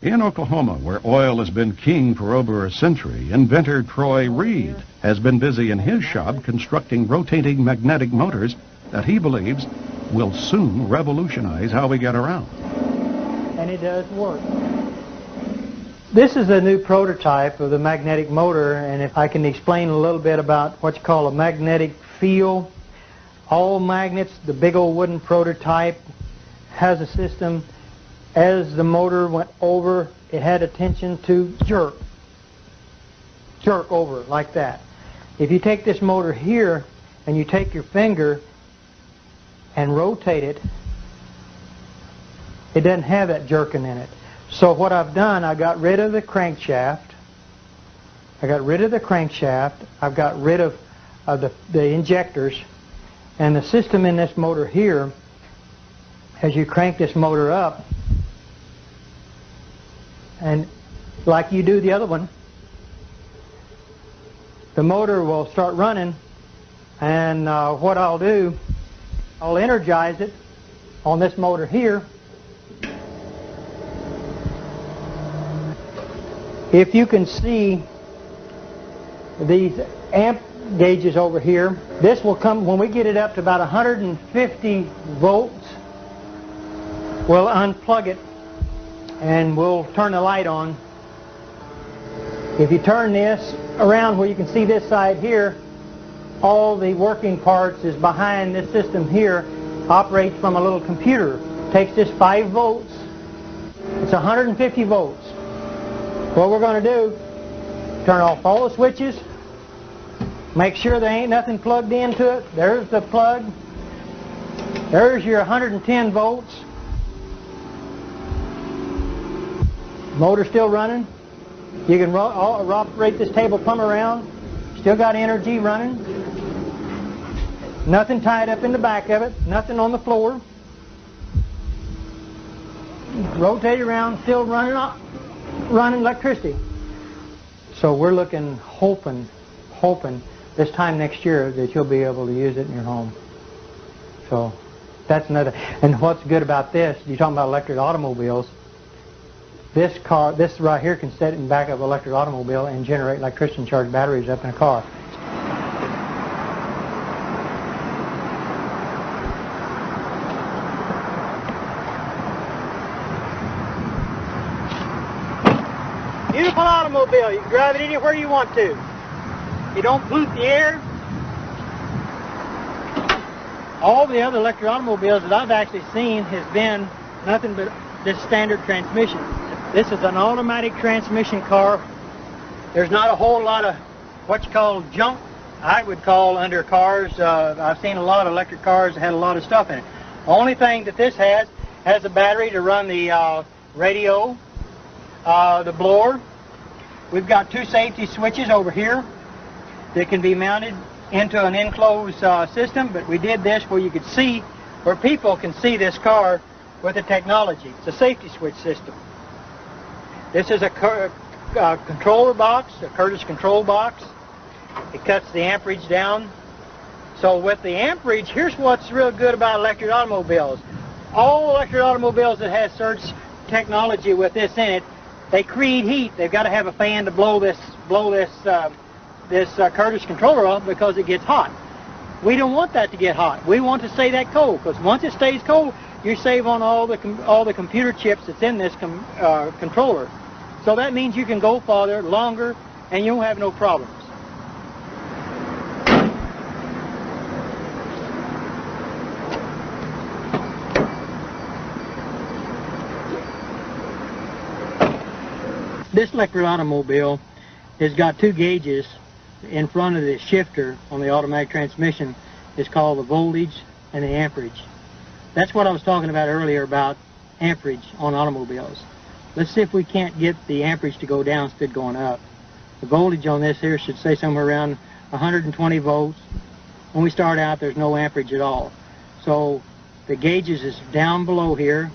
In Oklahoma, where oil has been king for over a century, inventor Troy Reed has been busy in his shop constructing rotating magnetic motors that he believes will soon revolutionize how we get around. And it does work. This is a new prototype of the magnetic motor, and if I can explain a little bit about what you call a magnetic field. All magnets, the big old wooden prototype, has a system. As the motor went over, it had a tension to jerk over like that. If you take this motor here and you take your finger and rotate it, it doesn't have that jerking in it. So what I've done, I got rid of the crankshaft. I've got rid of the injectors, and the system in this motor here, as you crank this motor up, and like you do the other one, the motor will start running, and what I'll do, I'll energize it on this motor here. If you can see these amp gauges over here, this will come, when we get it up to about 150 volts, we'll unplug it and we'll turn the light on. If you turn this around where you can see this side here, all the working parts is behind this system here, operates from a little computer. Takes this 5 volts, it's 150 volts. What we're going to do, turn off all the switches, make sure there ain't nothing plugged into it. There's the plug. There's your 110 volts. Motor still running. You can operate this table plumb around. Still got energy running. Nothing tied up in the back of it. Nothing on the floor. Rotate around, still running electricity. So we're looking, hoping this time next year that you'll be able to use it in your home. So that's another. And what's good about this, you're talking about electric automobiles. This right here can sit in the back of an electric automobile and generate electricity and charge batteries up in a car. Beautiful automobile. You can drive it anywhere you want to. You don't pollute the air. All the other electric automobiles that I've actually seen has been nothing but this standard transmission. This is an automatic transmission car. There's not a whole lot of what you call junk, I would call, under cars. I've seen a lot of electric cars that had a lot of stuff in it. The only thing that this has a battery to run the radio, the blower. We've got 2 safety switches over here that can be mounted into an enclosed system, but we did this where you could see, where people can see this car with the technology. It's a safety switch system. This is a controller box, a Curtis control box. It cuts the amperage down. So with the amperage, here's what's real good about electric automobiles. All electric automobiles that have surge technology with this in it, they create heat. They've got to have a fan to blow this Curtis controller off because it gets hot. We don't want that to get hot. We want to stay that cold, because once it stays cold, you save on all the computer chips that's in this controller. So that means you can go farther, longer, and you won't have no problems. This electric automobile has got 2 gauges in front of the shifter on the automatic transmission. It's called the voltage and the amperage. That's what I was talking about earlier about amperage on automobiles. Let's see if we can't get the amperage to go down instead of going up. The voltage on this here should say somewhere around 120 volts. When we start out, there's no amperage at all. So the gauges is down below here,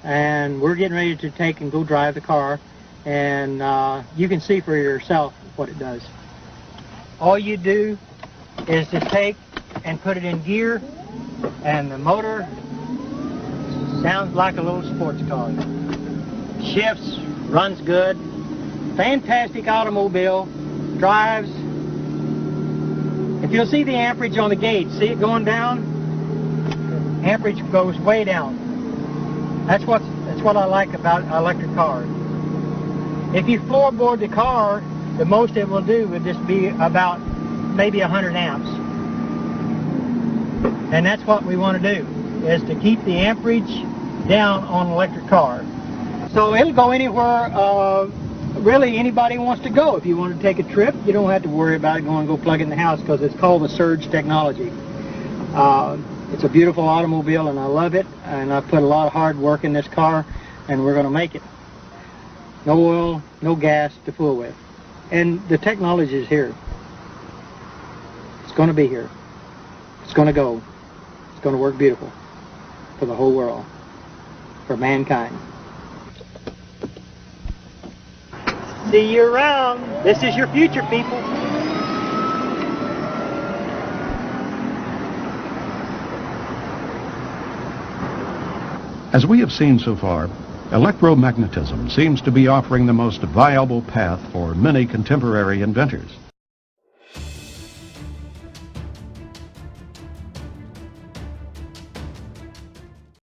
and we're getting ready to take and go drive the car, and you can see for yourself what it does. All you do is to take and put it in gear, and the motor sounds like a little sports car. shifts, runs good. Fantastic automobile, drives. If you'll see the amperage on the gauge, see it going down? Amperage goes way down. That's what I like about electric cars. If you floorboard the car, the most it will do would just be about maybe 100 amps. And that's what we want to do, is to keep the amperage down on an electric car. So it'll go anywhere really anybody wants to go. If you want to take a trip, you don't have to worry about it going to go plug it in the house, because it's called the surge technology. It's a beautiful automobile and I love it, and I've put a lot of hard work in this car, and we're going to make it. No oil, no gas to fool with. And the technology is here. It's going to be here. It's going to go. It's going to work beautiful for the whole world, for mankind. See you around. This is your future, people. As we have seen so far, electromagnetism seems to be offering the most viable path for many contemporary inventors.